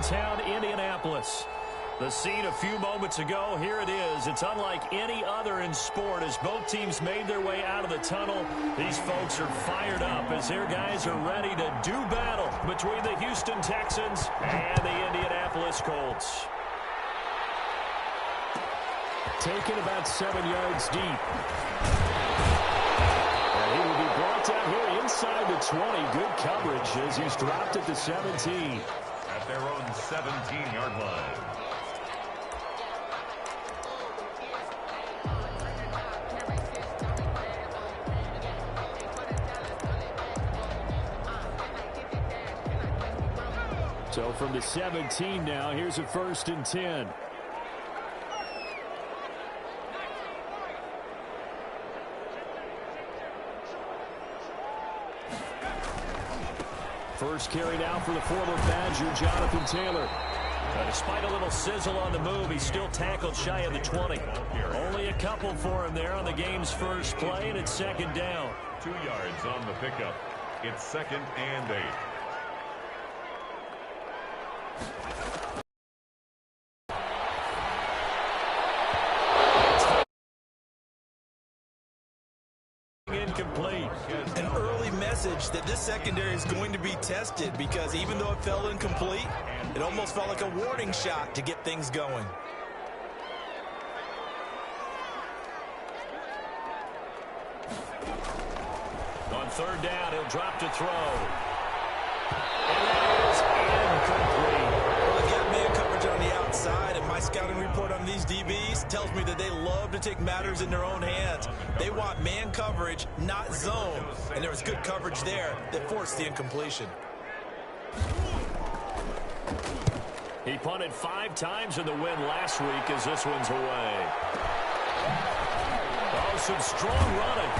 downtown Indianapolis. The scene a few moments ago, here it is. It's unlike any other in sport as both teams made their way out of the tunnel. These folks are fired up as their guys are ready to do battle between the Houston Texans and the Indianapolis Colts. Taken about 7 yards deep. And he will be brought down here inside the 20. Good coverage as he's dropped at the 17. At their own 17-yard line. So from the 17 now, here's a 1st and 10. First carry now for the former Badger, Jonathan Taylor. Despite a little sizzle on the move, he's still tackled shy of the 20. Only a couple for him there on the game's first play, and it's 2nd down. 2 yards on the pickup. It's 2nd and 8. Incomplete. An early message that this secondary is going to be tested because even though it fell incomplete, it almost felt like a warning shot to get things going. On 3rd down, he'll drop to throw. And that is incomplete. Well, they got man coverage on the outside, and my scouting report on these DBs tells me that they love to take matters in their own hands. They want man coverage, not zone. And there was good coverage there that forced the incompletion. He punted 5 times in the win last week as this one's away. Oh, some strong running.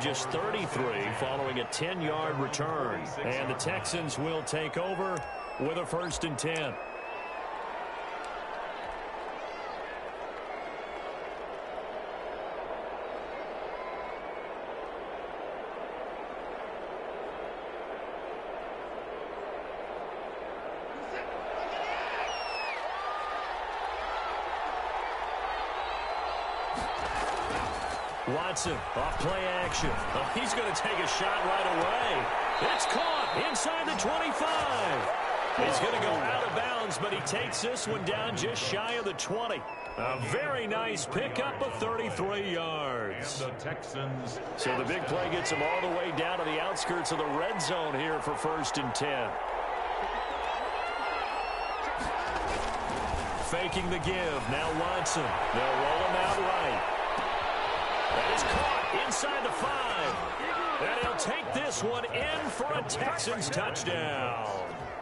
Just 33 following a 10-yard return. And the Texans will take over with a 1st and 10. Watson, off play action. Oh, he's going to take a shot right away. It's caught inside the 25. He's going to go out of bounds, but he takes this one down just shy of the 20. A very nice pickup of 33 yards. And the Texans. So the big play gets him all the way down to the outskirts of the red zone here for 1st and 10. Faking the give. Now Watson. They'll roll him out right. That is caught inside the 5. And he'll take this one in for a Texans touchdown.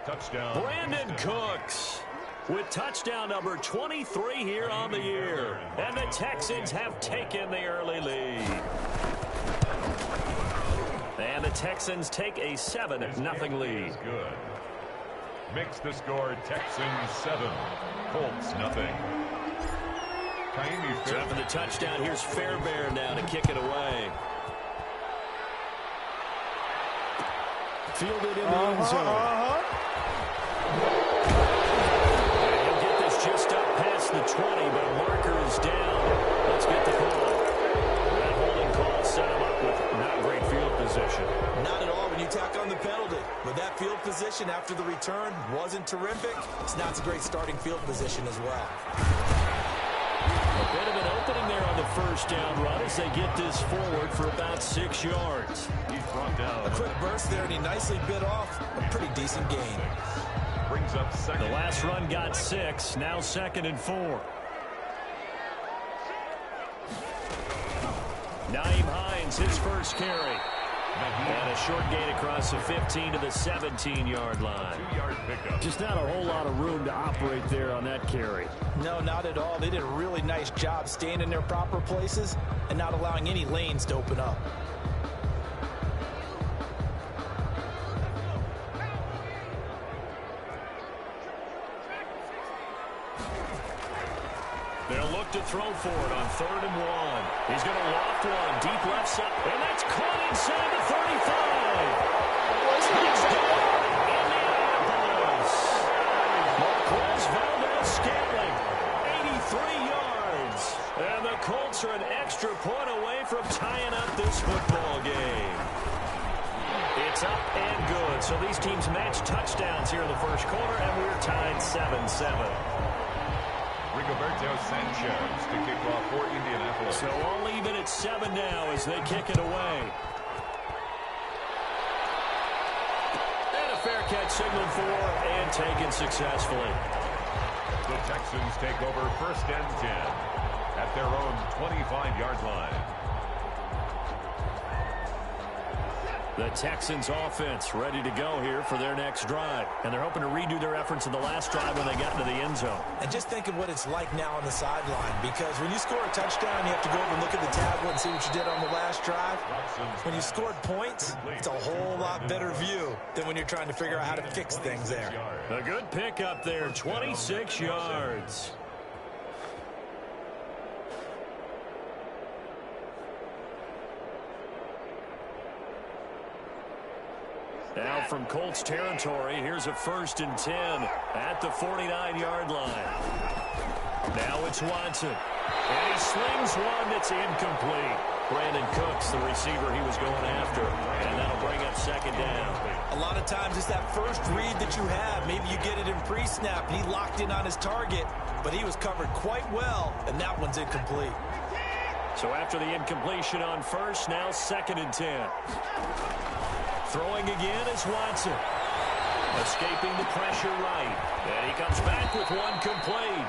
Touchdown. Brandon Cooks with touchdown number 23 here on the year. And the Texans have taken the early lead. And the Texans take a 7-0 lead. Good. Makes the score Texans 7, Colts nothing. So after the touchdown, here's Fairbairn now to kick it away. Fielded in the end zone. And he'll get this just up past the 20, but a marker is down. Let's get the call. That holding call set him up with not great field position. Not at all when you tack on the penalty. But that field position after the return wasn't terrific. It's not a great starting field position as well. A bit of an opening there on the 1st down run as they get this forward for about 6 yards. He's brought down. A quick burst there, and he nicely bit off a pretty decent gain. Brings up 2nd. The last run got 6, now 2nd and 4. Naeem Hines, his first carry. And a short gain across the 15 to the 17-yard line. 2-yard pickup. Just not a whole lot of room to operate there on that carry. No, not at all. They did a really nice job staying in their proper places and not allowing any lanes to open up. They'll look to throw for it on 3rd and 1. He's going to loft one deep left side, and that's caught inside the 35. Touchdown! this football game. It's up and good. So these teams match touchdowns here in the first quarter, and we're tied 7-7. Rigoberto Sanchez to kick off for Indianapolis. So all even at 7 now as they kick it away. And a fair catch signaled for and taken successfully. The Texans take over 1st and 10 at their own 25-yard line. The Texans offense ready to go here for their next drive. And they're hoping to redo their efforts in the last drive when they got into the end zone. And just think of what it's like now on the sideline, because when you score a touchdown, you have to go over and look at the tablet and see what you did on the last drive. When you scored points, it's a whole lot better view than when you're trying to figure out how to fix things there. A good pick up there, 26 yards. Now from Colts territory, here's a 1st and 10 at the 49-yard line. Now it's Watson. And he slings one that's incomplete. Brandon Cooks, the receiver he was going after. And that'll bring up 2nd down. A lot of times it's that first read that you have. Maybe you get it in pre-snap, and he locked in on his target, but he was covered quite well, and that one's incomplete. So after the incompletion on 1st, now 2nd and 10. Throwing again is Watson. Escaping the pressure right. And he comes back with one complete.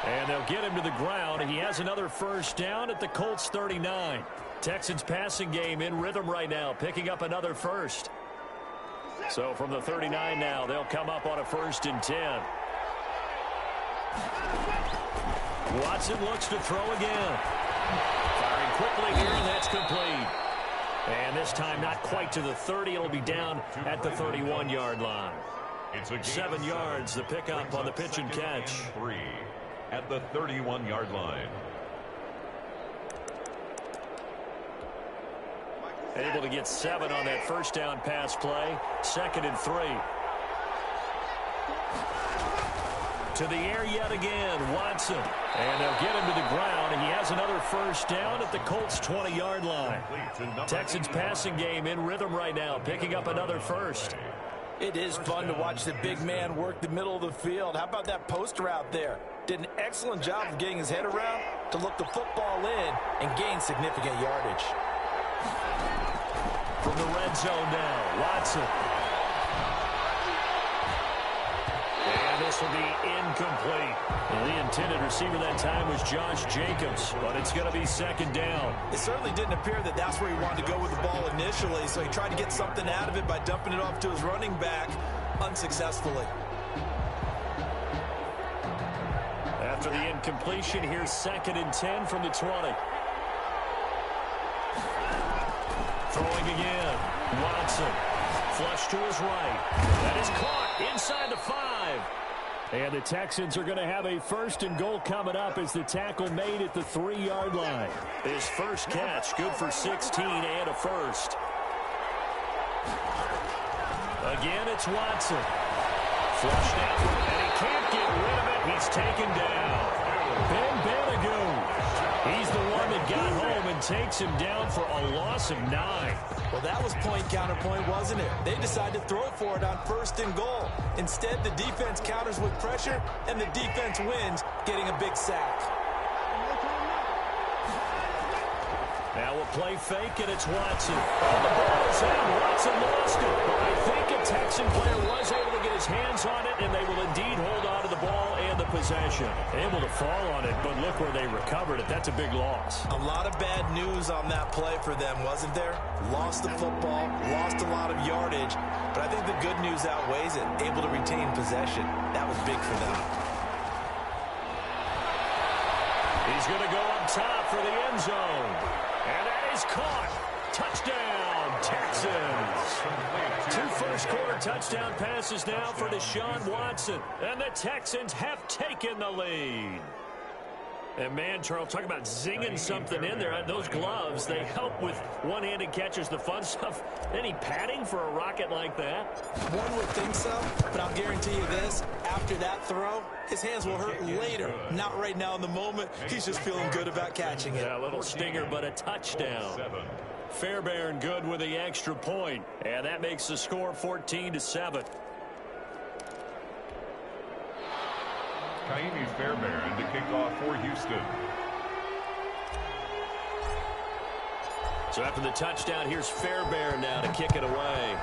And they'll get him to the ground. He has another 1st down at the Colts 39. Texans passing game in rhythm right now, picking up another 1st. So from the 39 now, they'll come up on a 1st and 10. Watson looks to throw again. Firing quickly here, and that's complete. And this time not quite to the 30. It'll be down at the 31-yard line. 7 yards, the pickup on the pitch and catch. 3 at the 31-yard line. Able to get 7 on that 1st down pass play. 2nd and 3. To the air yet again, Watson. And they'll get him to the ground. And he has another 1st down at the Colts 20-yard line. Texans passing game in rhythm right now, picking up another 1st. It is fun to watch the big man work the middle of the field. How about that post route there? Did an excellent job of getting his head around to look the football in and gain significant yardage. From the red zone now, Watson. And this will be incomplete. And the intended receiver that time was Josh Jacobs, but it's going to be 2nd down. It certainly didn't appear that that's where he wanted to go with the ball initially, so he tried to get something out of it by dumping it off to his running back unsuccessfully. After the incompletion, here's 2nd and 10 from the 20. Throwing again. Watson. Flush to his right. That is caught inside the 5. And the Texans are going to have a 1st and goal coming up as the tackle made at the 3-yard line. His first catch, good for 16 and a 1st. Again, it's Watson. Flushed out, and he can't get rid of it. He's taken down. Ben Benagoo. He's the one that got home and takes him down for a loss of 9. Well, that was point counterpoint, wasn't it? They decided to throw for it on 1st and goal. Instead, the defense counters with pressure, and the defense wins, getting a big sack. Now a play fake, and it's Watson. Oh, the ball is out. Watson lost it. But I think a Texan player was able to get his hands on it, and they will indeed hold on to the ball and the possession. Able to fall on it, but look where they recovered it. That's a big loss. A lot of bad news on that play for them, wasn't there? Lost the football, lost a lot of yardage, but I think the good news outweighs it. Able to retain possession. That was big for them. He's going to go up top for the end zone. And that is caught. Touchdown, Texans. 2 first-quarter touchdown passes now for Deshaun Watson. And the Texans have taken the lead. And man, Charles, talk about zinging something in there. Those gloves, they help with one-handed catches, the fun stuff. Any padding for a rocket like that? One would think so, but I'll guarantee you this. After that throw, his hands will hurt later. Not right now in the moment. He's just feeling good about catching it. Yeah, a little stinger, but a touchdown. Fairbairn good with the extra point. And that makes the score 14-7. Kaimi Fairbairn to kick off for Houston. So after the touchdown, here's Fairbairn now to kick it away.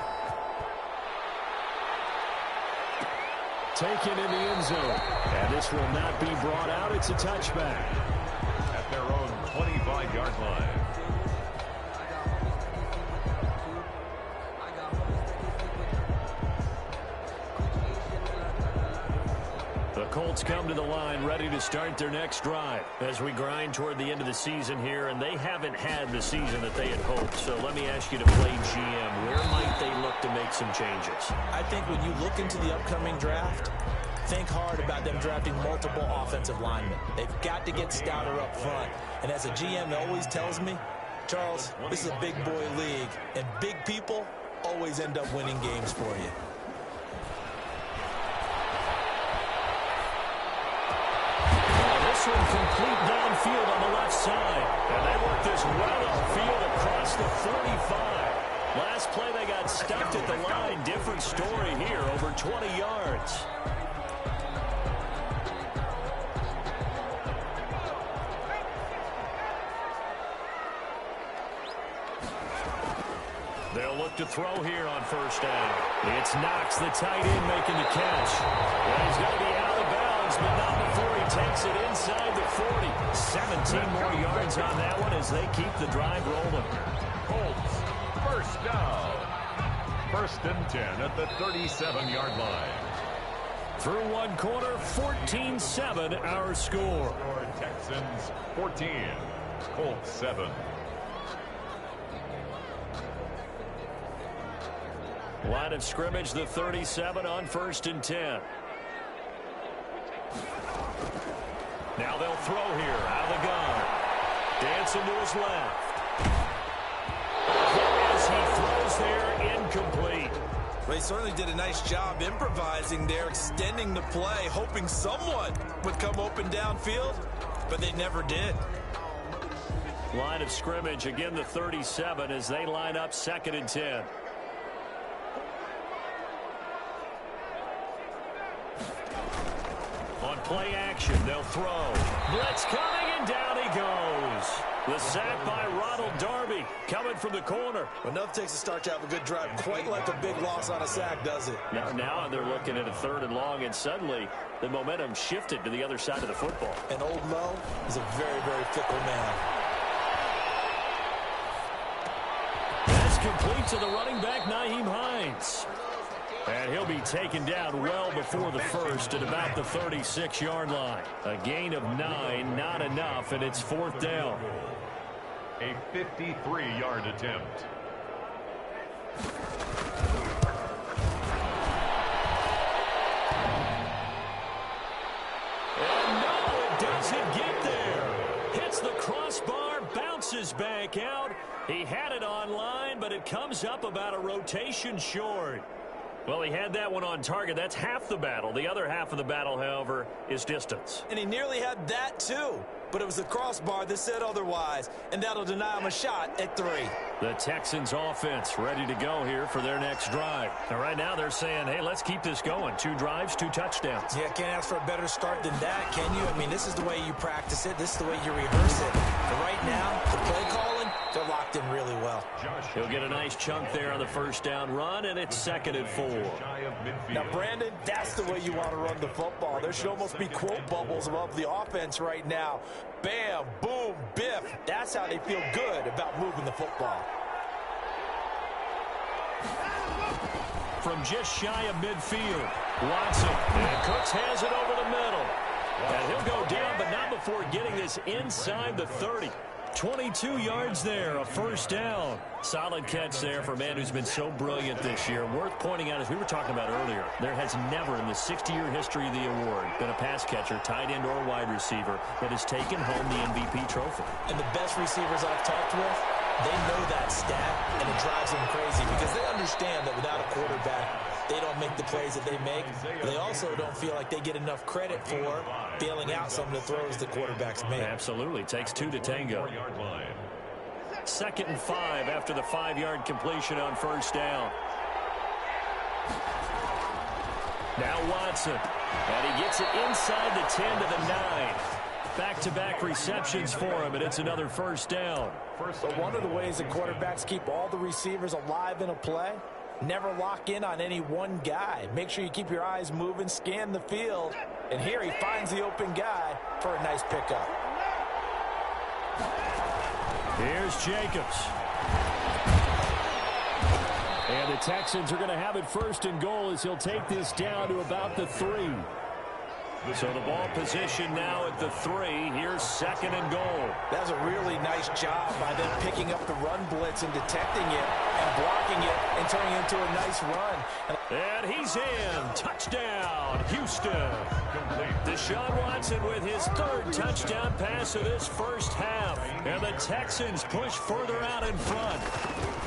Taken in the end zone. And this will not be brought out. It's a touchback. At their own 25-yard line. The Colts come to the line ready to start their next drive as we grind toward the end of the season here, and they haven't had the season that they had hoped. So let me ask you to play GM. Where might they look to make some changes? I think when you look into the upcoming draft, think hard about them drafting multiple offensive linemen. They've got to get stouter up front. And as a GM always tells me, Charles, this is a big boy league, and big people always end up winning games for you. This one complete downfield on the left side. And they work this well upfield across the 45. Last play they got stuffed at the line. Different story here, over 20 yards. They'll look to throw here on first down. It's Knox, the tight end, making the catch. Well, he's going to be out of bounds, but not before he takes it inside the 40. 17 more yards on that one as they keep the drive rolling. Colts, first down. First and 10 at the 37-yard line. Through one quarter, 14-7 our score. Texans 14, Colts 7. Line of scrimmage, the 37 on first and 10. Now they'll throw here out of the gun. Dancing to his left. As he throws there, incomplete. Well, he certainly did a nice job improvising there, extending the play, hoping someone would come open downfield, but they never did. Line of scrimmage, again the 37 as they line up second and 10. On play action, they'll throw. Blitz coming, and down he goes. The sack by Ronald Darby coming from the corner. Enough takes a start to have a good drive, quite like a big loss on a sack, does it? Now they're looking at a third and long, and suddenly the momentum shifted to the other side of the football. And Old Mo is a very, very fickle man. That's complete to the running back, Nyheim Hines. And he'll be taken down well before the first at about the 36-yard line. A gain of 9, not enough, and it's fourth down. A 53-yard attempt. And no, it doesn't get there. Hits the crossbar, bounces back out. He had it on line, but it comes up about a rotation short. Well, he had that one on target. That's half the battle. The other half of the battle, however, is distance. And he nearly had that, too. But it was the crossbar that said otherwise, and that'll deny him a shot at 3. The Texans offense ready to go here for their next drive. And right now they're saying, hey, let's keep this going. 2 drives, 2 touchdowns. Yeah, can't ask for a better start than that, can you? I mean, this is the way you practice it. This is the way you rehearse it. But right now, the play calling, they're locked in really well. He'll get a nice chunk there on the first down run, and it's second and 4. Now, Brandon, that's the way you want to run the football. There should almost be quote bubbles above the offense right now. Bam, boom, biff. That's how they feel good about moving the football. From just shy of midfield, Watson. And Cooks has it over the middle. And he'll go down, but not before getting this inside the 30. 22 yards there, a first down. Solid catch there for a man who's been so brilliant this year. Worth pointing out, as we were talking about earlier, there has never in the 60-year history of the award been a pass catcher, tight end, or wide receiver that has taken home the MVP trophy. And the best receivers I've talked with, they know that stat, and it drives them crazy because they understand that without a quarterback, they don't make the plays that they make. They also don't feel like they get enough credit for bailing out some of the throws the quarterbacks make. Absolutely. Takes two to tango. 2nd and 5 after the 5-yard completion on first down. Now Watson. And he gets it inside the 10 to the 9. Back-to-back receptions for him, and it's another first down. But one of the ways that quarterbacks keep all the receivers alive in a play, never lock in on any one guy. Make sure you keep your eyes moving, scan the field. And here he finds the open guy for a nice pickup. Here's Jacobs. And the Texans are going to have it 1st and goal as he'll take this down to about the 3. So the ball position now at the 3. Here's 2nd and goal. That's a really nice job by them picking up the run blitz and detecting it and blocking it and turning it into a nice run. And he's in. Touchdown, Houston. Deshaun Watson with his 3rd touchdown pass of this first half. And the Texans push further out in front.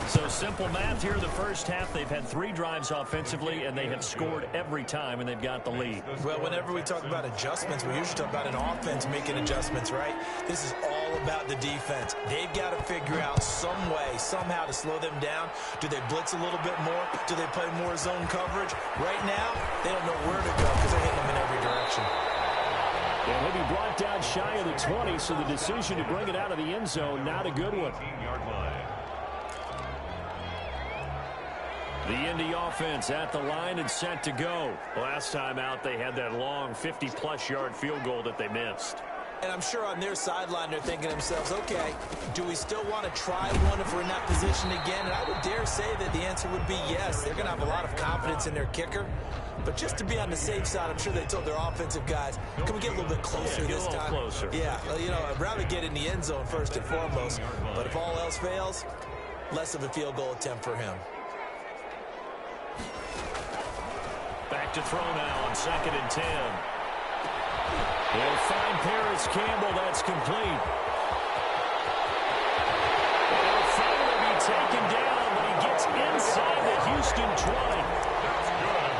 So simple math here in the first half. They've had 3 drives offensively, and they have scored every time, and they've got the lead. Well, whenever we talk about adjustments, we usually talk about an offense making adjustments, right? This is all about the defense. They've got to figure out some way, somehow to slow them down. Do they blitz a little bit more? Do they play more zone coverage? Right now, they don't know where to go because they're hitting them in every direction. And he'll be brought down shy of the 20, so the decision to bring it out of the end zone, not a good one. The Indy offense at the line and set to go. Last time out, they had that long 50-plus yard field goal that they missed. And I'm sure on their sideline they're thinking to themselves, okay, do we still want to try one if we're in that position again? And I would dare say that the answer would be yes. They're going to have a lot of confidence in their kicker. But just to be on the safe side, I'm sure they told their offensive guys, can we get a little bit closer this time? Closer. Yeah, you know, I'd rather get in the end zone first and foremost. But if all else fails, less of a field goal attempt for him. Back to throw now on 2nd and 10. He'll find Paris Campbell. That's complete. He'll finally be taken down, but he gets inside the Houston 20.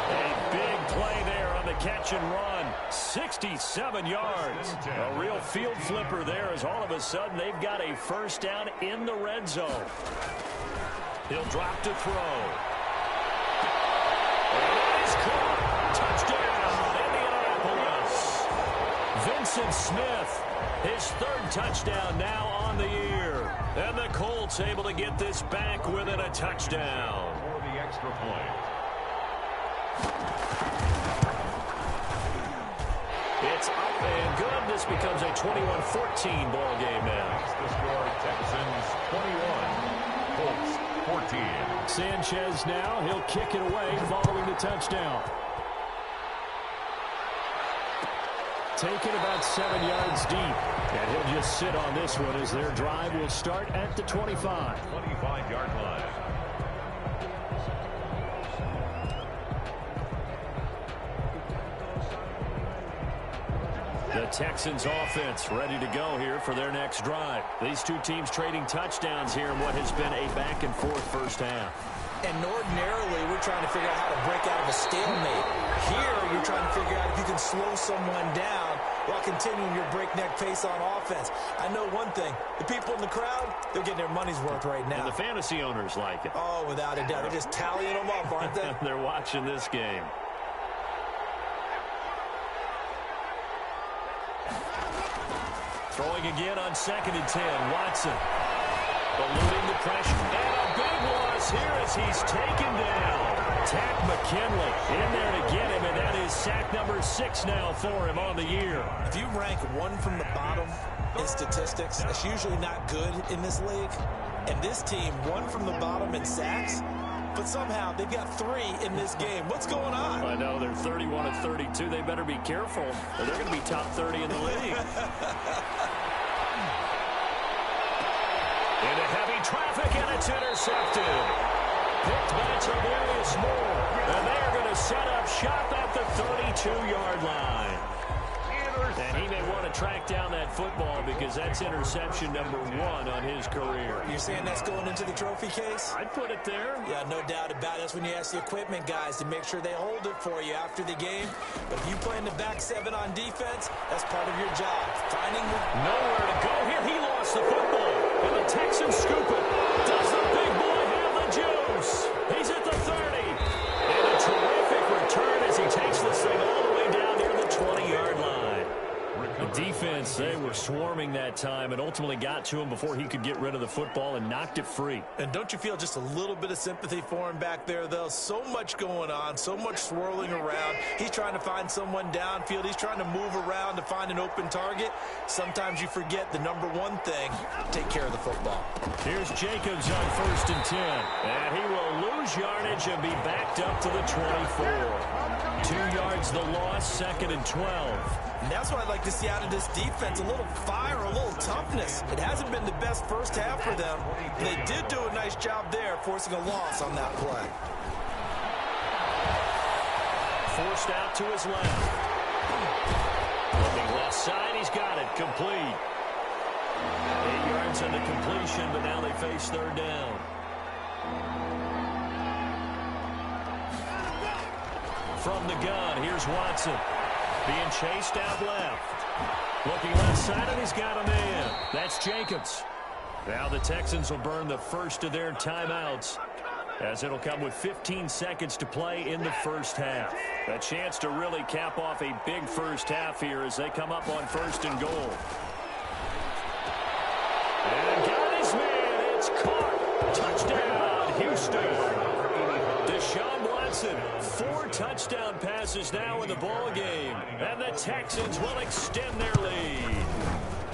A big play there on the catch and run. 67 yards. A real field flipper there as all of a sudden they've got a first down in the red zone. He'll drop to throw. Touchdown, Indianapolis. Vincent Smith, his 3rd touchdown now on the year. And the Colts able to get this back within a touchdown. For the extra point. It's up and good. This becomes a 21-14 ball game now. The score, Texans 21, Colts 14. Sanchez now, he'll kick it away following the touchdown. Taken about 7 yards deep. And he'll just sit on this one as their drive will start at the 25. 25-yard line. The Texans offense ready to go here for their next drive. These two teams trading touchdowns here in what has been a back-and-forth first half. And ordinarily, we're trying to figure out how to break out of a stalemate. Here, you're trying to figure out if you can slow someone down while continuing your breakneck pace on offense. I know one thing. The people in the crowd, they're getting their money's worth right now. And the fantasy owners like it. Oh, without a doubt. They're just tallying them up, aren't they? They're watching this game. Throwing again on 2nd and 10. Watson eluding the pressure. And a big loss here as he's taken down. Tack McKinley in there to get him, and that is sack number 6 now for him on the year. If you rank one from the bottom in statistics, that's usually not good in this league. And this team, one from the bottom in sacks, but somehow they've got 3 in this game. What's going on? I know, they're 31 of 32. They better be careful, or they're going to be top 30 in the league. Into heavy traffic, and it's intercepted. Picked by Tavarius Moore. And they are going to set up shop at the 32-yard line. And he may want to track down that football because that's interception number 1 on his career. You're saying that's going into the trophy case? I'd put it there. Yeah, no doubt about it. That's when you ask the equipment guys to make sure they hold it for you after the game. But if you play in the back 7 on defense, that's part of your job. Finding nowhere to go here. He lost the football. And the Texans scoop it. Does the big boy have the juice? He's at the 30. And a terrific return as he takes this thing all the way down near the 20-yard line. The defense, they were swarming that time and ultimately got to him before he could get rid of the football and knocked it free. And don't you feel just a little bit of sympathy for him back there, though? So much going on, so much swirling around. He's trying to find someone downfield. He's trying to move around to find an open target. Sometimes you forget the number one thing, take care of the football. Here's Jacobs on 1st and 10. And he will lose yardage and be backed up to the 24. 2 yards the loss, 2nd and 12. And that's what I'd like to see out of this defense, a little fire, a little toughness. It hasn't been the best first half for them. They did do a nice job there, forcing a loss on that play. Forced out to his left. Looking left side, he's got it, complete. 8 yards on the completion, but now they face 3rd down. From the gun, here's Watson. Being chased out left. Looking left side, and he's got a man. That's Jacobs. Now the Texans will burn the first of their timeouts, as it'll come with 15 seconds to play in the first half. A chance to really cap off a big first half here as they come up on 1st and goal. And got his man. It's caught. Touchdown, Houston. Deshaun Watson, 4 touchdown passes now in the ball game, and the Texans will extend their lead.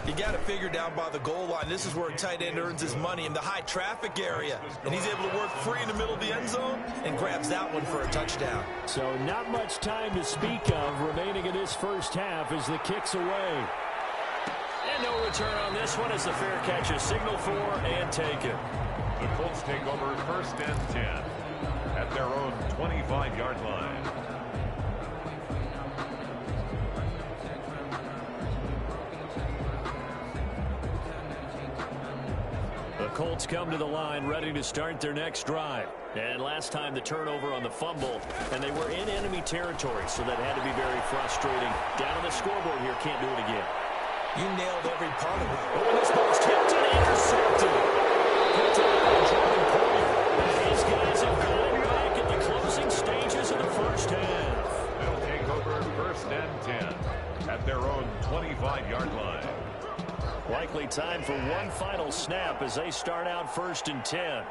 You got to figure down by the goal line. This is where a tight end earns his money, in the high traffic area, and he's able to work free in the middle of the end zone and grabs that one for a touchdown. So not much time to speak of remaining in this first half as the kick's away. And no return on this one as the fair catch is signaled for and taken. The Colts take over 1st and 10. At their own 25-yard line. The Colts come to the line ready to start their next drive. And last time the turnover on the fumble, and they were in enemy territory, so that had to be very frustrating. Down on the scoreboard here, can't do it again. You nailed every part of it. Oh, and this ball's tipped and intercepted. Picked up by Jordan Poyer. These guys have gone back in the closing stages of the first half. They'll take over 1st and 10 at their own 25-yard line. Likely time for one final snap as they start out 1st and 10.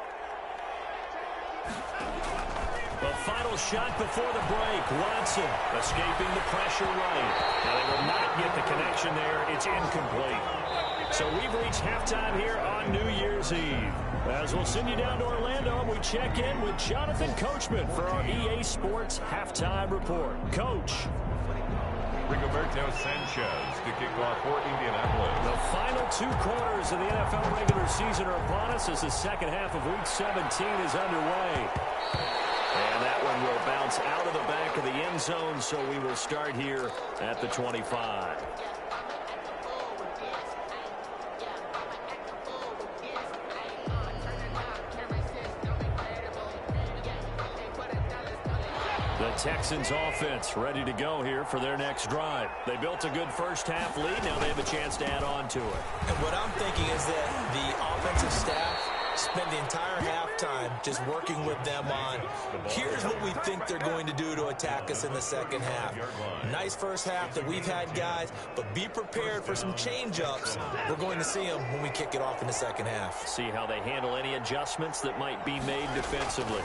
The final shot before the break. Watson escaping the pressure right. Now they will not get the connection there. It's incomplete. So we've reached halftime here on New Year's Eve. As we'll send you down to Orlando, we check in with Jonathan Coachman for our EA Sports Halftime Report. Coach. Rigoberto Sanchez to kick off for Indianapolis. The final 2 quarters of the NFL regular season are upon us as the second half of Week 17 is underway. And that one will bounce out of the back of the end zone, so we will start here at the 25. The Texans offense ready to go here for their next drive. They built a good first half lead. Now they have a chance to add on to it. And what I'm thinking is that the offensive staff spent the entire halftime just working with them on, here's what we think they're going to do to attack us in the second half. Nice first half that we've had, guys, but be prepared for some change-ups. We're going to see them when we kick it off in the second half. See how they handle any adjustments that might be made defensively.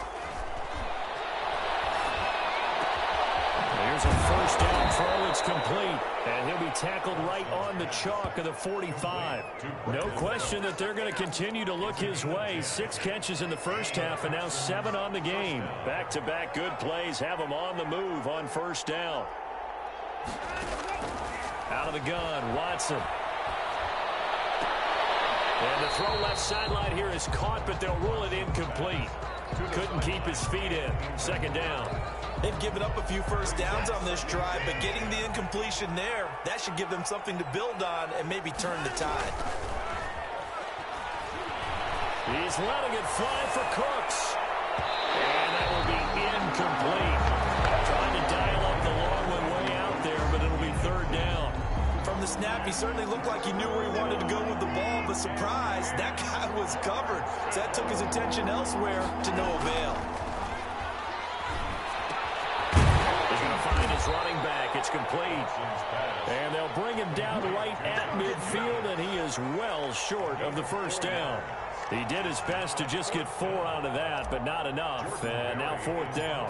Here's a first down throw. It's complete. And he'll be tackled right on the chalk of the 45. No question that they're going to continue to look his way. 6 catches in the first half and now 7 on the game. Back-to-back good plays have him on the move on first down. Out of the gun, Watson. And the throw left sideline here is caught, but they'll rule it incomplete. Couldn't keep his feet in. Second down. They've given up a few first downs on this drive, but getting the incompletion there, that should give them something to build on and maybe turn the tide. He's letting it fly for Cooks. And that will be incomplete. Trying to dial up the long one way out there, but it'll be third down. From the snap, he certainly looked like he knew where he wanted to go with the ball, but surprise, that guy was covered. So that took his attention elsewhere to no avail. He's going to find his running back. It's complete. And they'll bring him down right at midfield, and he is well short of the first down. He did his best to just get 4 out of that, but not enough. And now fourth down.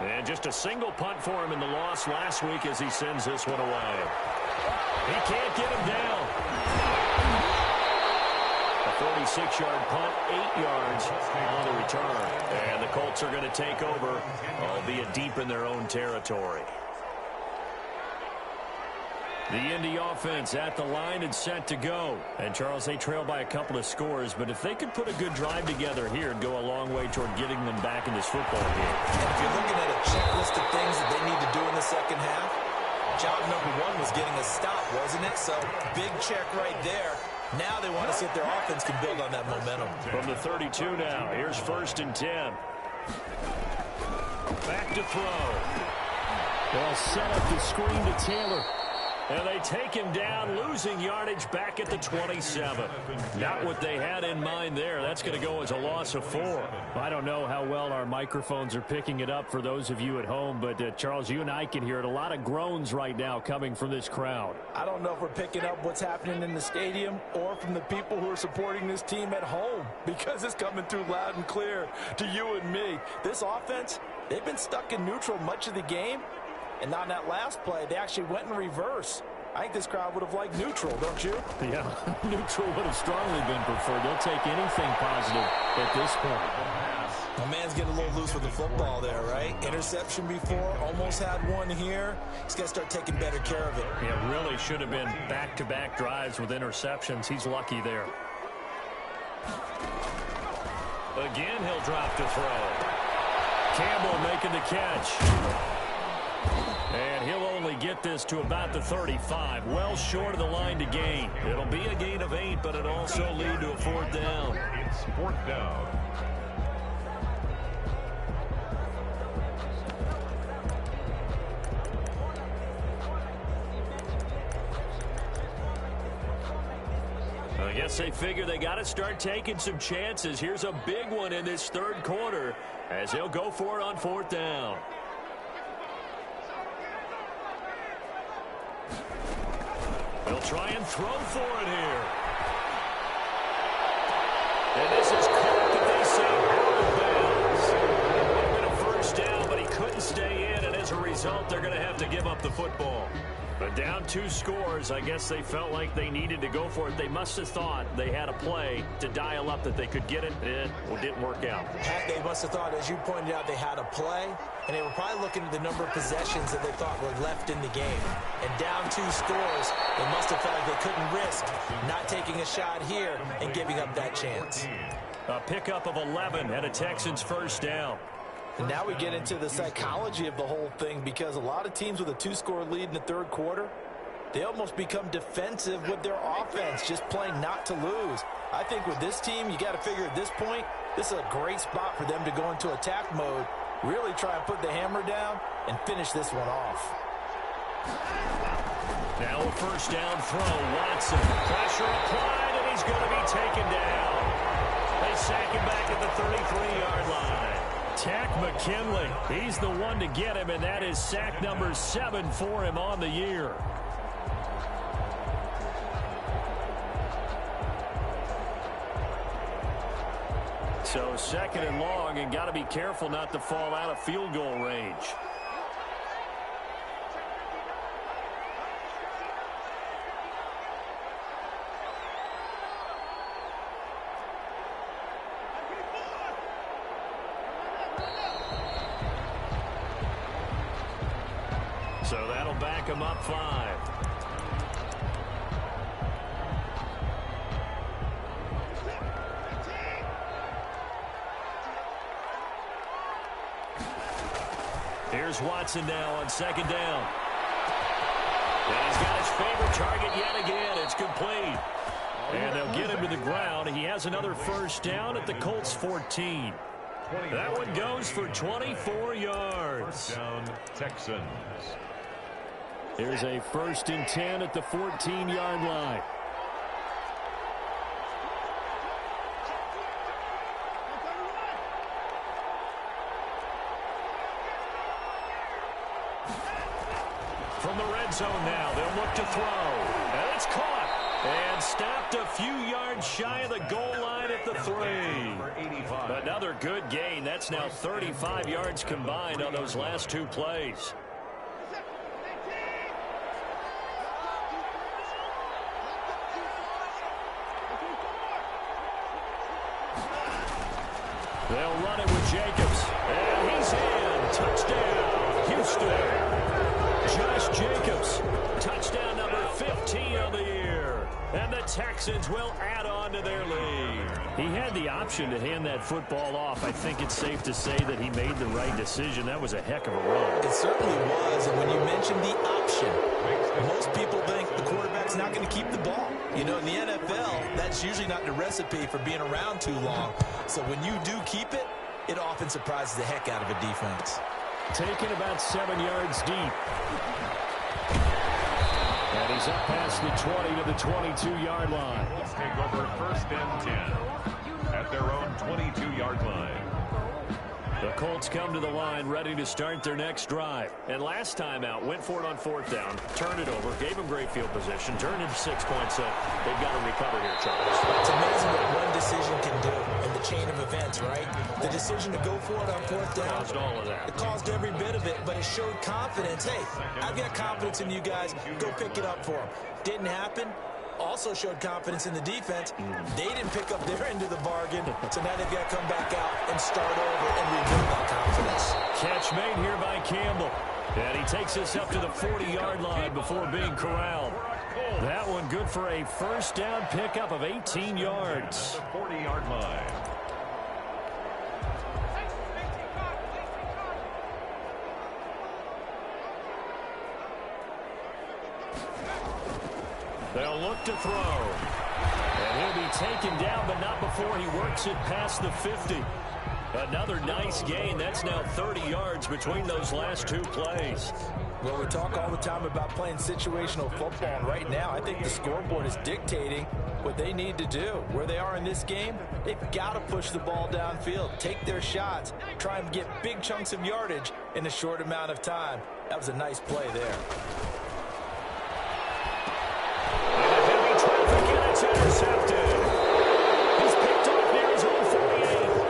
And just a single punt for him in the loss last week as he sends this one away. He can't get him down. A 46-yard punt, 8 yards on the return. And the Colts are going to take over, albeit deep in their own territory. The Indy offense at the line and set to go. And, Charles, they trail by a couple of scores, but if they could put a good drive together here and go a long way toward getting them back in this football game. And if you're looking at a checklist of things that they need to do in the second half, job number 1 was getting a stop, wasn't it? So, big check right there. Now they want to see if their offense can build on that momentum. From the 32 now, here's 1st and 10. Back to throw. They'll set up the screen to Taylor. And they take him down, losing yardage back at the 27. Not what they had in mind there. That's going to go as a loss of 4. I don't know how well our microphones are picking it up for those of you at home, but Charles, you and I can hear it. A lot of groans right now coming from this crowd. I don't know if we're picking up what's happening in the stadium or from the people who are supporting this team at home, because it's coming through loud and clear to you and me. This offense, they've been stuck in neutral much of the game. And on that last play, they actually went in reverse. I think this crowd would have liked neutral, don't you? Yeah, neutral would have strongly been preferred. They'll take anything positive at this point. My man's getting a little loose with the football there, right? Interception before, almost had one here. He's got to start taking better care of it. Yeah, really should have been back-to-back drives with interceptions. He's lucky there. Again, he'll drop to throw. Campbell making the catch. And he'll only get this to about the 35. Well short of the line to gain. It'll be a gain of 8, but it'll also lead to a 4th down. It's 4th down. I guess they figure they got to start taking some chances. Here's a big one in this 3rd quarter as they'll go for it on 4th down. They'll try and throw for it here. And this is caught that they say out of bounds. It would have been a 1st down, but he couldn't stay in, and as a result, they're going to have to give up the football. But down 2 scores, I guess they felt like they needed to go for it. They must have thought they had a play to dial up that they could get it. It didn't work out. They must have thought, as you pointed out, they had a play, and they were probably looking at the number of possessions that they thought were left in the game. And down 2 scores, they must have felt like they couldn't risk not taking a shot here and giving up that chance. A pickup of 11 and a Texans 1st down. And now we get into the psychology of the whole thing, because a lot of teams with a 2-score lead in the 3rd quarter, they almost become defensive with their offense, just playing not to lose. I think with this team, you got to figure at this point, this is a great spot for them to go into attack mode, really try and put the hammer down and finish this one off. Now a 1st down throw. Watson, pressure applied, and he's going to be taken down. They sack him back at the 33-yard line. Tack McKinley, he's the one to get him, and that is sack number 7 for him on the year. So 2nd and long, and got to be careful not to fall out of field goal range. So that'll back him up 5. Here's Watson now on second down. And he's got his favorite target yet again. It's complete. And they'll get him to the ground. He has another first down at the Colts 14. That one goes for 24 yards. First down, Texans. Here's a 1st and 10 at the 14-yard line. From the red zone now, they'll look to throw. And it's caught. And stopped a few yards shy of the goal line at the 3. Another good gain. That's now 35 yards combined on those last 2 plays. They'll run it with Jacobs. And he's in. Touchdown, Houston. Josh Jacobs, touchdown number 15 of the year. And the Texans will add on to their lead. He had the option to hand that football off. I think it's safe to say that he made the right decision. That was a heck of a run. It certainly was. And when you mention the option, most people think the quarterback's not going to keep the ball. You know, in the NFL, that's usually not the recipe for being around too long. So when you do keep it, it often surprises the heck out of a defense. Taken about 7 yards deep. And he's up past the 20 to the 22-yard line. Let's take over 1st and 10 at their own 22-yard line. The Colts come to the line ready to start their next drive. And last time out, went for it on 4th down, turned it over, gave them great field position, turned into 6 points. They've got to recover here, Charles. It's amazing what one decision can do in the chain of events, right? The decision to go for it on 4th down. Caused all of that. It caused every bit of it, but it showed confidence. Hey, I've got confidence in you guys. Go pick it up for them. Didn't happen. Also showed confidence in the defense. They didn't pick up their end of the bargain, so now they've got to come back out and start over and rebuild that confidence. Catch made here by Campbell. And he takes us up to the 40-yard line before being corralled. That one good for a 1st down pickup of 18 yards. The 40-yard line. They'll look to throw. And he'll be taken down, but not before he works it past the 50. Another nice gain. That's now 30 yards between those last 2 plays. Well, we talk all the time about playing situational football, and right now I think the scoreboard is dictating what they need to do. Where they are in this game, they've got to push the ball downfield, take their shots, try and get big chunks of yardage in a short amount of time. That was a nice play there. It's intercepted. He's picked off near his own 48,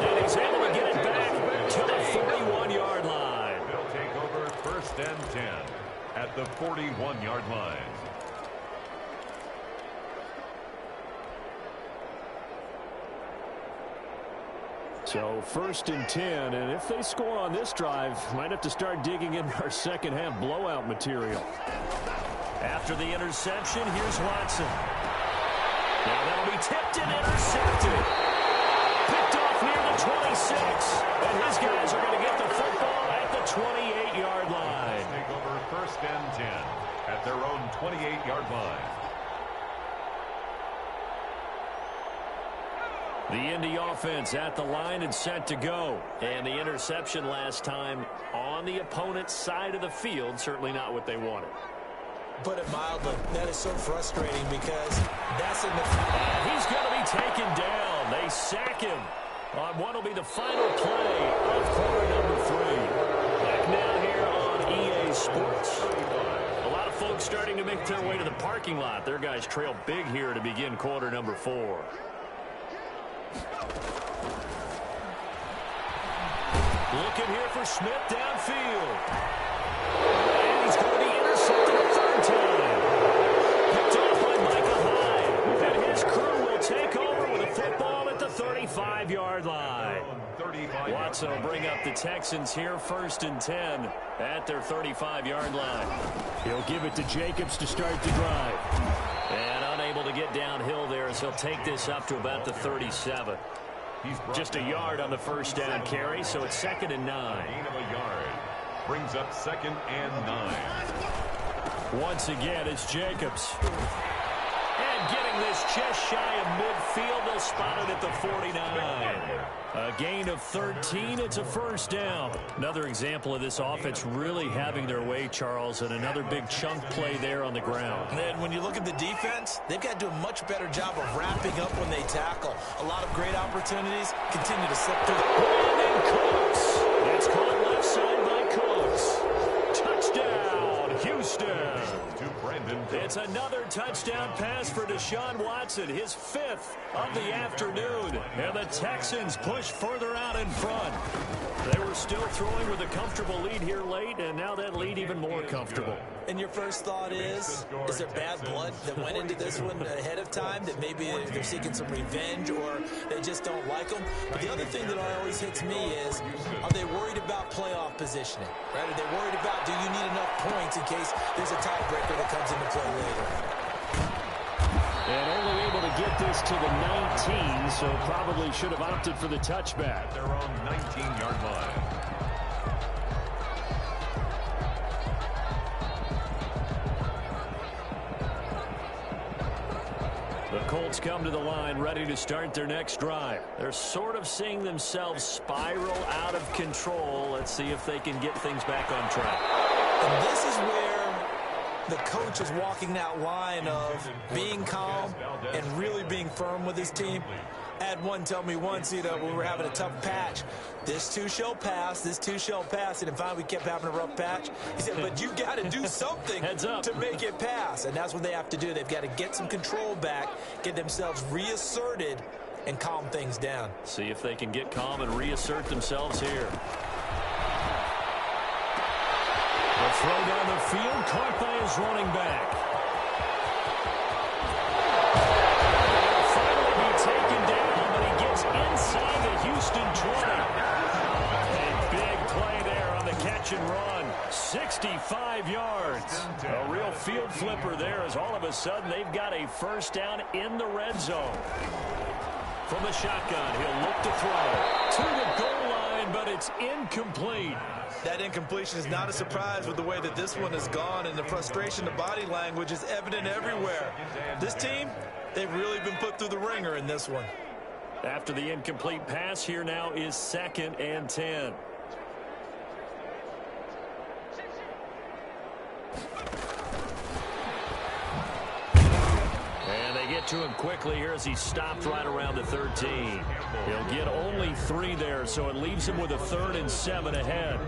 and he's able to get it back to the 41-yard line. They'll take over 1st and 10 at the 41-yard line. So 1st and 10, and if they score on this drive, might have to start digging into our second-half blowout material. After the interception, here's Watson. Now that'll be tipped and intercepted. Picked off near the 26. And his guys are going to get the football at the 28-yard line. Take over 1st and 10 at their own 28-yard line. The Indy offense at the line and set to go. And the interception last time on the opponent's side of the field, certainly not what they wanted. Put it mildly, that is so frustrating because that's in the... He's going to be taken down. They sack him on what will be the final play of quarter number 3. Back now here on EA Sports. A lot of folks starting to make their way to the parking lot. Their guys trail big here to begin quarter number 4. Looking here for Smith downfield. And he's going to be intercepted a 3rd time. Picked off by Micah Hyde. And his crew will take over with a football at the 35-yard line. Watson will bring up the Texans here 1st and 10 at their 35-yard line. He'll give it to Jacobs to start the drive. And unable to get downhill there as he'll take this up to about the 37. Just a yard on the 1st down carry, so it's 2nd and 9. Gain of a yard. Brings up 2nd and 9. Once again, it's Jacobs. And getting this just shy of midfield, they'll spot it at the 49. A gain of 13, it's a first down. Another example of this offense really having their way, Charles, and another big chunk play there on the ground. And when you look at the defense, they've got to do a much better job of wrapping up when they tackle. A lot of great opportunities continue to slip through the... Brandon Cooks. It's caught left side by Cooks. Touchdown, Houston. It's another touchdown pass for Deshaun Watson, his 5th of the afternoon. And the Texans push further out in front. They were still throwing with a comfortable lead here late, and now that lead even more comfortable. And your first thought is there bad blood that went into this one ahead of time, that maybe they're seeking some revenge or they just don't like them? But the other thing that always hits me is, are they worried about playoff positioning? Right? Are they worried about, do you need enough points in case there's a tiebreaker that comes into play later? And only able to get this to the 19, so probably should have opted for the touchback. Their own 19-yard line. The Colts come to the line ready to start their next drive. They're sort of seeing themselves spiral out of control. Let's see if they can get things back on track. And this is where the coach is walking that line of being calm and really being firm with his team. I had one tell me once, when we were having a tough patch, this too shall pass, this too shall pass. And finally we kept having a rough patch. He said, but you got to do something to make it pass. And that's what they have to do. They've got to get some control back, get themselves reasserted, and calm things down. See if they can get calm and reassert themselves here. The throw down the field, caught by his running back. He'll finally be taken down, but he gets inside the Houston 20. A big play there on the catch and run. 65 yards. A real field flipper there, as all of a sudden they've got a first down in the red zone. From the shotgun, he'll look to throw to the goal line, but it's incomplete. That incompletion is not a surprise with the way that this one has gone, and the frustration, the body language is evident everywhere. This team, they've really been put through the ringer in this one. After the incomplete pass, here now is 2nd and 10. Get to him quickly here as he stopped right around the 13. He'll get only 3 there, so it leaves him with a 3rd and 7 ahead.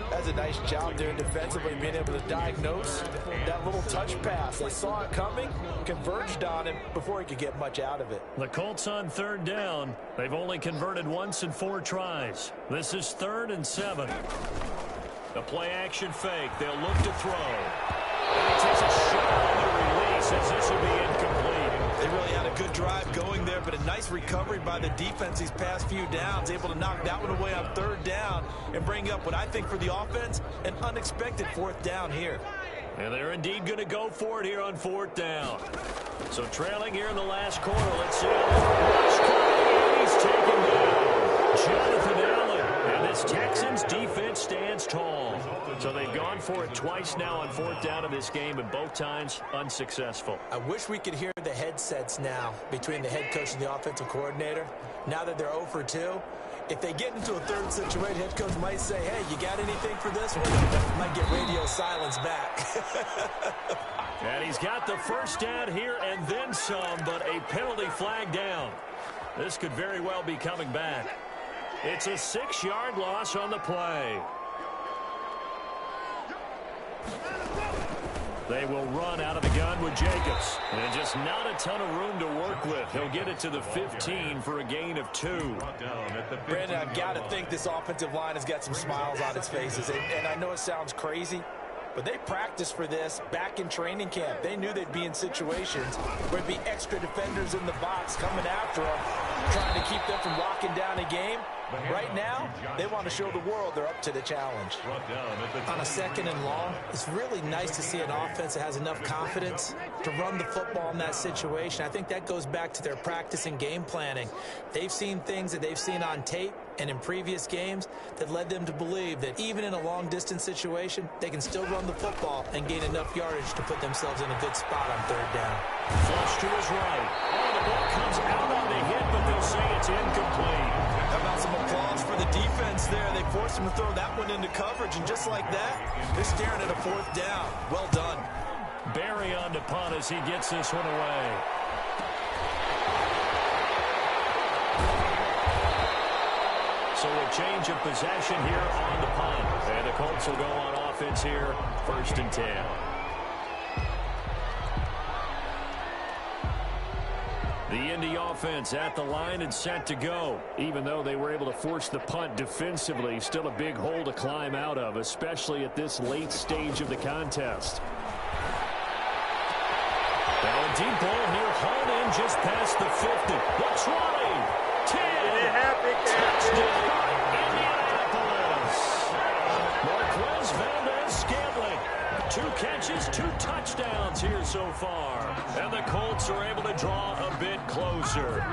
That's a nice job there defensively, being able to diagnose that little touch pass. They saw it coming, converged on him before he could get much out of it. The Colts on 3rd down. They've only converted once in 4 tries. This is 3rd and 7. The play action fake. They'll look to throw. And he takes a shot on the release as this will be incomplete. They really had a good drive going there, but a nice recovery by the defense these past few downs, able to knock that one away on 3rd down and bring up what I think for the offense, an unexpected 4th down here. And they're indeed going to go for it here on 4th down. So trailing here in the last quarter, let's see. Rush coming, and he's taken down. Jonathan Allen, and this Texans defense stands tall. So they've gone for it twice now on 4th down in this game, and both times unsuccessful. I wish we could hear the headsets now between the head coach and the offensive coordinator. Now that they're 0 for 2, if they get into a 3rd situation, head coach might say, hey, you got anything for this one? Might get radio silence back. And he's got the first down here and then some, but a penalty flag down. This could very well be coming back. It's a 6-yard loss on the play. They will run out of the gun with Jacobs. And just not a ton of room to work with. He'll get it to the 15 for a gain of 2. Brandon, I've got to think this offensive line has got some smiles on its faces. And I know it sounds crazy, but they practiced for this back in training camp. They knew they'd be in situations where there'd be extra defenders in the box coming after them, trying to keep them from locking down a game. Right now, they want to show the world they're up to the challenge. On a 2nd and long, it's really nice to see an offense that has enough confidence to run the football in that situation. I think that goes back to their practice and game planning. They've seen things that they've seen on tape and in previous games that led them to believe that even in a long-distance situation, they can still run the football and gain enough yardage to put themselves in a good spot on 3rd down. Flush to his right. Oh, the ball comes out on the hit, but they'll say it's incomplete. How about some applause for the defense there? They forced him to throw that one into coverage, and just like that, they're staring at a 4th down. Well done. Barry on to punt as he gets this one away. So a change of possession here on the punt. And the Colts will go on offense here, 1st and 10. The Indy offense at the line and set to go. Even though they were able to force the punt defensively, still a big hole to climb out of, especially at this late stage of the contest. Now a deep ball here, hauled in just past the 50. The 20, 10, touchdown, Indianapolis. Marquez Valdez-Scantling. 2 catches, 2 touchdowns here so far. And the Colts are able to draw a bit closer.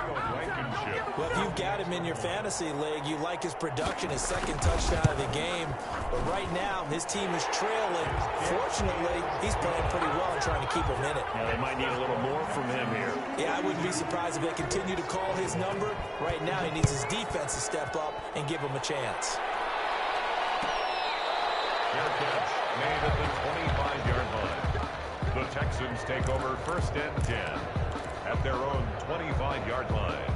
Well, if you've got him in your fantasy league, you like his production, his 2nd touchdown of the game. But right now, his team is trailing. Fortunately, he's playing pretty well and trying to keep him in it. Yeah, they might need a little more from him here. Yeah, I wouldn't be surprised if they continue to call his number. Right now, he needs his defense to step up and give him a chance. Fair catch made at the 25-yard line. The Texans take over 1st and 10 at their own 25-yard line.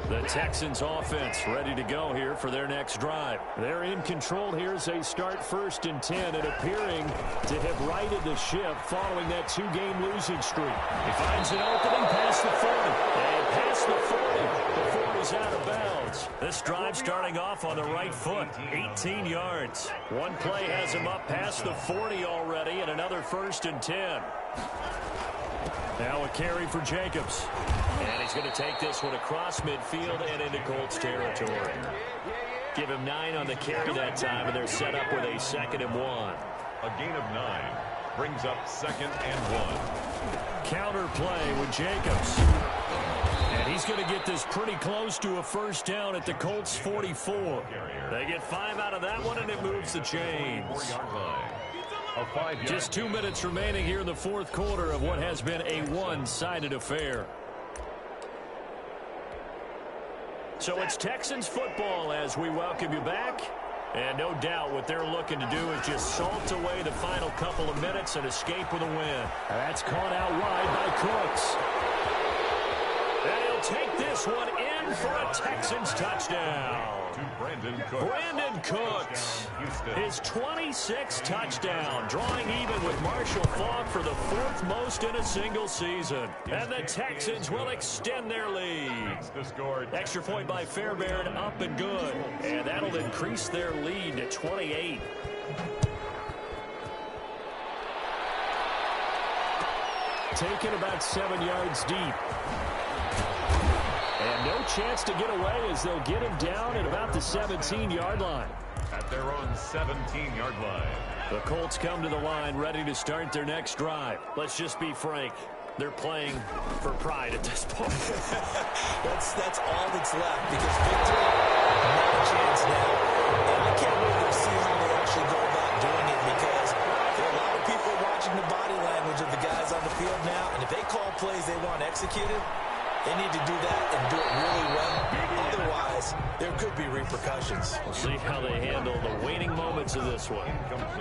The Texans offense ready to go here for their next drive. They're in control here as they start 1st and 10 and appearing to have righted the ship following that 2-game losing streak. He finds an opening past the 40. And past the 40. The 40's out of bounds. This drive starting off on the right foot. 18 yards. One play has him up past the 40 already and another 1st and 10. Now a carry for Jacobs. And he's going to take this one across midfield and into Colts territory. Give him 9 on the carry that time, and they're set up with a 2nd and 1. A gain of 9 brings up 2nd and 1. Counter play with Jacobs. And he's going to get this pretty close to a 1st down at the Colts 44. They get 5 out of that one, and it moves the chains. 4-yard line. Just 2 minutes remaining here in the 4th quarter of what has been a one-sided affair. So it's Texans football as we welcome you back. And no doubt what they're looking to do is just salt away the final couple of minutes and escape with a win. That's caught out wide by Cooks. And he'll take this one in for a Texans touchdown. Brandon Cooks, his 26th touchdown, drawing even with Marshall Faulk for the 4th most in a single season. And the Texans will extend their lead. Extra point by Fairbairn, up and good. And that'll increase their lead to 28. Taken about 7 yards deep. And no chance to get away as they'll get him down at about the 17-yard line. At their own 17-yard line. The Colts come to the line ready to start their next drive. Let's just be frank. They're playing for pride at this point. that's all that's left because victory, not a chance now. And I can't wait to see how they actually go about doing it because there are a lot of people watching the body language of the guys on the field now. And if they call plays they want executed, they need to do that and do it really well. Otherwise, there could be repercussions. We'll see how they handle the waiting moments of this one.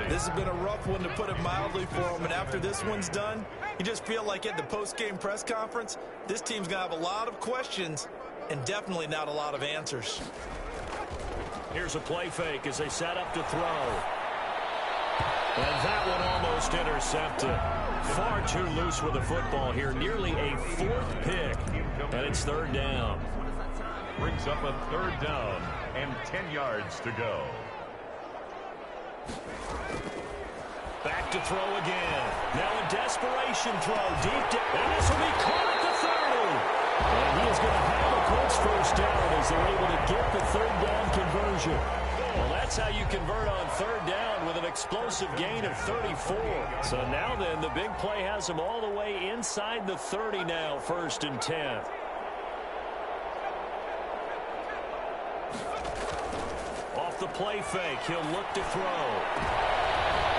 This has been a rough one, to put it mildly, for them. And after this one's done, you just feel like at the post-game press conference, this team's going to have a lot of questions and definitely not a lot of answers. Here's a play fake as they set up to throw. And that one almost intercepted. Far too loose with the football here. Nearly a 4th pick. And it's 3rd down. Brings up a 3rd down and 10 yards to go. Back to throw again. Now a desperation throw deep down. And this will be caught at the And he is going to have a Colts first down as they're able to get the third down conversion. Well, that's how you convert on third down with an explosive gain of 34. So now then, the big play has him all the way inside the 30 now, 1st and 10. Off the play fake, he'll look to throw.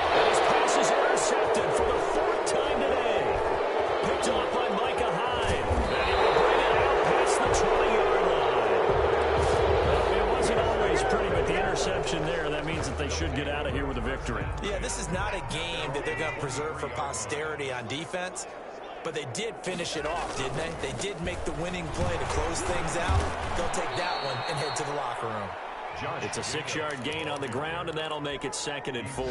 And his pass is intercepted for the 4th time today. Picked off by Micah Hyde. And he will bring it out past the 20-yard line. Well, it wasn't always pretty, but the interception there, that means that they should get out of here with a victory. Yeah, this is not a game that they're going to preserve for posterity on defense. But they did finish it off, didn't they? They did make the winning play to close things out. They'll take that one and head to the locker room. It's a 6-yard gain on the ground, and that'll make it 2nd and 4.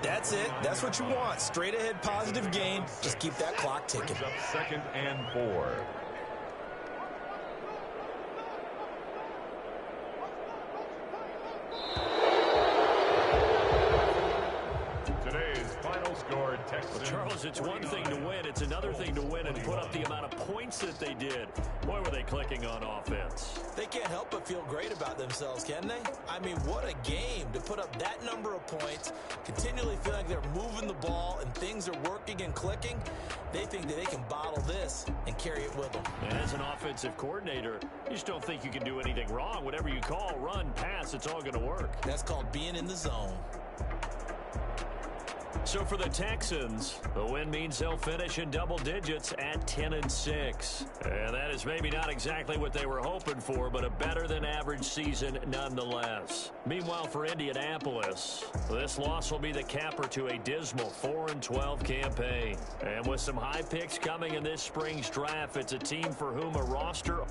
That's it. That's what you want. Straight ahead positive gain. Just keep that clock ticking. 2nd and 4. Today's final score, Texans. Well, Charles, it's one thing to win. It's another thing to win and put up the amount of points that they did. Boy, were they clicking on offense. They can't help but feel great about themselves, can they? I mean, what a game to put up that number of points, continually feel like they're moving the ball and things are working and clicking. They think that they can bottle this and carry it with them. And as an offensive coordinator, you just don't think you can do anything wrong. Whatever you call, run, pass, it's all going to work. That's called being in the zone. So for the Texans, the win means they'll finish in double digits at 10-6. And that is maybe not exactly what they were hoping for, but a better than average season nonetheless. Meanwhile, for Indianapolis, this loss will be the capper to a dismal 4-12 campaign. And with some high picks coming in this spring's draft, it's a team for whom a roster